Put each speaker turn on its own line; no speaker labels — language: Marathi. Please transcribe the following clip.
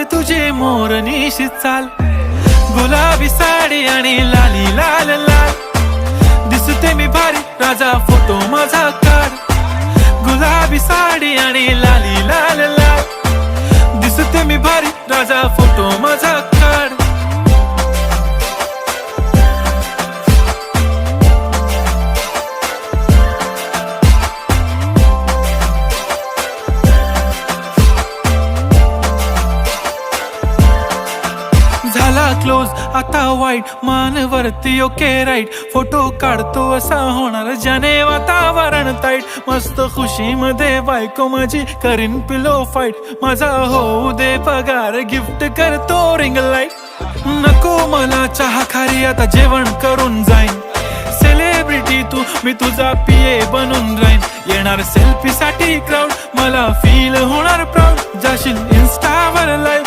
आवडते तुझे मोरनीशी चाल, गुलाबी साडी आणि लाली लाल लाल. दिसते मी भारी राजा फोटो माझा काढ, गुलाबी साडी आणि लाली लाल लाल. दिसते मी भारी राजा फोटो माझा काढ. झाला क्लोज आता वाईट, मानवरती ओके राईट. फोटो काढतो असा होणार ज्याने वातावरण ताईट. मस्त खुशी मध्ये बायको माझी करीन पिलो फाईट. माझा होऊ दे पगार, गिफ्ट करतो रिंग लाईट. नको मला चहा खारी, आता जेवण करून जाईन. सेलिब्रिटी तू, मी तुझा पिये बनून राहीन. येणार सेल्फी साठी क्राऊड, मला फील होणार प्राऊड. जाशील इन्स्टावर लाईव्ह,